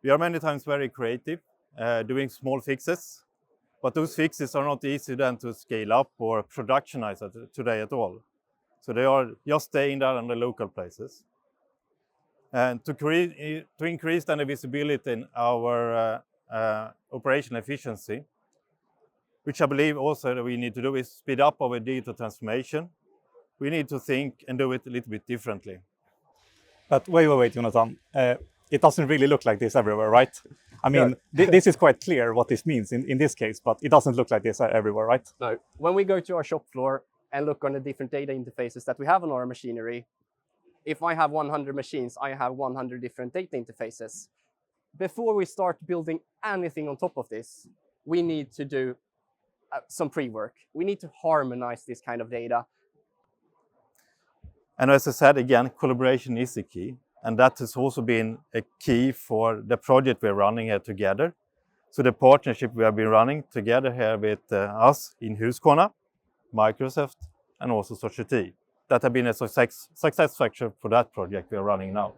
We are many times very creative, doing small fixes, but those fixes are not easy then to scale up or productionize today at all. So they are just staying there in the local places. And to increase then the visibility in our operational efficiency, which I believe also that we need to do is speed up our digital transformation. We need to think and do it a little bit differently. But wait, Jonathan. It doesn't really look like this everywhere, right? I mean, this is quite clear what this means in this case, but it doesn't look like this everywhere, right? No. When we go to our shop floor and look on the different data interfaces that we have on our machinery, if I have 100 machines, I have 100 different data interfaces. Before we start building anything on top of this, we need to do some pre-work. We need to harmonize this kind of data. And as I said, again, collaboration is the key. And that has also been a key for the project we're running here together. So the partnership we have been running together here with us in Husqvarna, Microsoft, and also sogeti. That have been a success factor for that project we are running now.